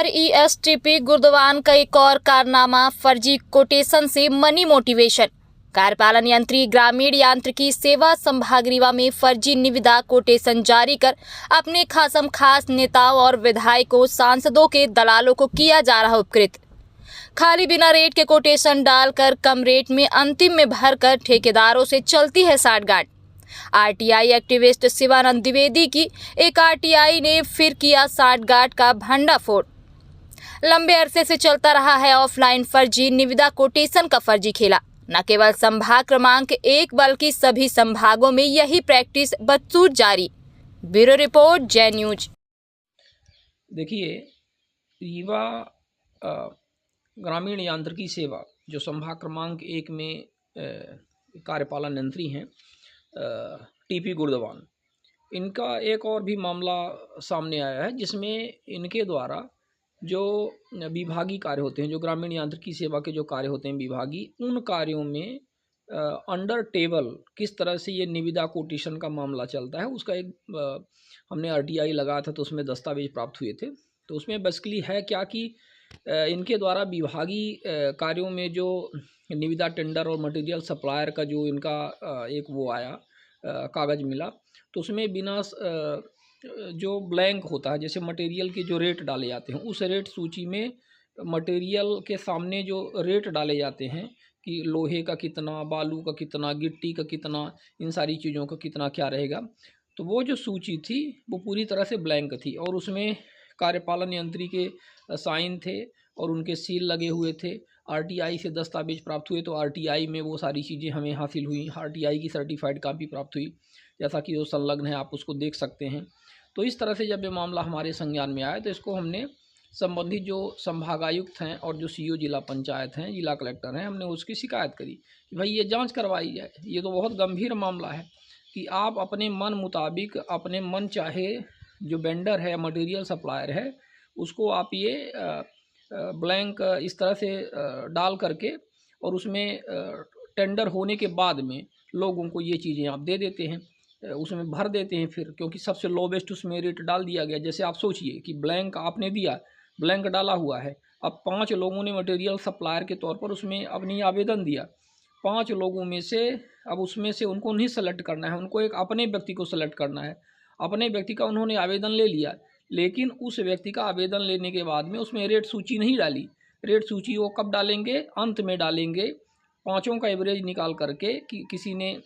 RESTP गुर्दवान का एक और कारनामा, फर्जी कोटेशन से मनी मोटिवेशन। कार्यपालन यंत्री ग्रामीण यांत्रिकी सेवा संभाग रीवा में फर्जी निविदा कोटेशन जारी कर अपने खासम खास नेताओं और विधायकों, सांसदों के दलालों को किया जा रहा उपकृत। खाली बिना रेट के कोटेशन डालकर कम रेट में अंतिम में भरकर ठेकेदारों से चलती है साठगांठ। आरटीआई एक्टिविस्ट शिवानंद द्विवेदी की एक आरटीआई ने फिर किया साठगांठ का भंडाफोड़। लंबे अरसे से चलता रहा है ऑफलाइन फर्जी निविदा कोटेशन का फर्जी खेला। न केवल संभाग क्रमांक 1 बल्कि सभी संभागों में यही प्रैक्टिस बदसूर जारी। ब्यूरो रिपोर्ट, जय न्यूज। देखिए, रीवा ग्रामीण यांत्रिकी सेवा जो संभाग क्रमांक 1 में कार्यपालन यंत्री हैं टीपी गुर्दवान, इनका एक और भी मामला सामने आया है जिसमें इनके द्वारा जो विभागीय कार्य होते हैं, जो ग्रामीण यांत्रिकी सेवा के जो कार्य होते हैं विभागीय, उन कार्यों में अंडर टेबल किस तरह से ये निविदा कोटेशन का मामला चलता है, उसका एक हमने आरटीआई लगाया था तो उसमें दस्तावेज प्राप्त हुए थे। तो उसमें बेसिकली है क्या कि इनके द्वारा विभागीय कार्यों में जो निविदा टेंडर और मटेरियल सप्लायर का जो इनका एक वो आया कागज़ मिला, तो उसमें बिना जो ब्लैंक होता है, जैसे मटेरियल के जो रेट डाले जाते हैं उस रेट सूची में मटेरियल के सामने जो रेट डाले जाते हैं कि लोहे का कितना, बालू का कितना, गिट्टी का कितना, इन सारी चीज़ों का कितना क्या रहेगा, तो वो जो सूची थी वो पूरी तरह से ब्लैंक थी और उसमें कार्यपालन यंत्री के साइन थे और उनके सील लगे हुए थे। आरटीआई से दस्तावेज प्राप्त हुए तो आरटीआई में वो सारी चीज़ें हमें हासिल हुई, आरटीआई की सर्टिफाइड कापी प्राप्त हुई, जैसा कि वो संलग्न है, आप उसको देख सकते हैं। तो इस तरह से जब ये मामला हमारे संज्ञान में आया तो इसको हमने संबंधित जो संभागायुक्त हैं और जो सीईओ जिला पंचायत हैं, जिला कलेक्टर हैं, हमने उसकी शिकायत करी कि भाई ये जांच करवाई जाए। ये तो बहुत गंभीर मामला है कि आप अपने मन मुताबिक, अपने मन चाहे जो वेंडर है, मटेरियल सप्लायर है, उसको आप ये ब्लैंक इस तरह से डाल करके और उसमें टेंडर होने के बाद में लोगों को ये चीज़ें आप दे देते हैं, उसमें भर देते हैं फिर, क्योंकि सबसे लोवेस्ट उसमें रेट डाल दिया गया। जैसे आप सोचिए कि ब्लैंक आपने दिया, ब्लैंक डाला हुआ है, अब 5 लोगों ने मटेरियल सप्लायर के तौर पर उसमें अपनी आवेदन दिया। 5 लोगों में से अब उसमें से उनको नहीं सेलेक्ट करना है, उनको एक अपने व्यक्ति को सेलेक्ट करना है। अपने व्यक्ति का उन्होंने आवेदन ले लिया, लेकिन उस व्यक्ति का आवेदन लेने के बाद में उसमें रेट सूची नहीं डाली। रेट सूची वो कब डालेंगे? अंत में डालेंगे। 5 का एवरेज निकाल करके कि किसी ने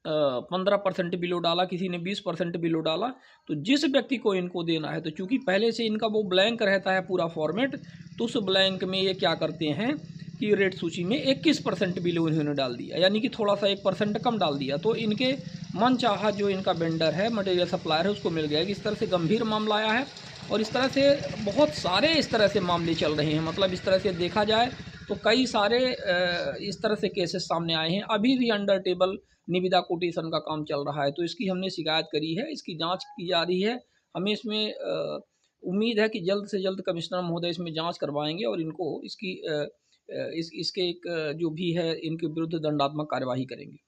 15% बिलो डाला, किसी ने 20% बिलो डाला, तो जिस व्यक्ति को इनको देना है, तो चूंकि पहले से इनका वो ब्लैंक रहता है पूरा फॉर्मेट, तो उस ब्लैंक में ये क्या करते हैं कि रेट सूची में 21% बिलो इन्होंने डाल दिया, यानी कि थोड़ा सा 1% कम डाल दिया, तो इनके मन चाहा जो इनका वेंडर है, मटेरियल सप्लायर है, उसको मिल गया। इस तरह से गंभीर मामला आया है और इस तरह से बहुत सारे इस तरह से मामले चल रहे हैं। मतलब इस तरह से देखा जाए तो कई सारे इस तरह से केसेस सामने आए हैं। अभी भी अंडर टेबल निविदा कोटेशन का काम चल रहा है, तो इसकी हमने शिकायत करी है, इसकी जांच की जा रही है। हमें इसमें उम्मीद है कि जल्द से जल्द कमिश्नर महोदय इसमें जांच करवाएंगे और इनको इसकी इसके एक जो भी है इनके विरुद्ध दंडात्मक कार्यवाही करेंगे।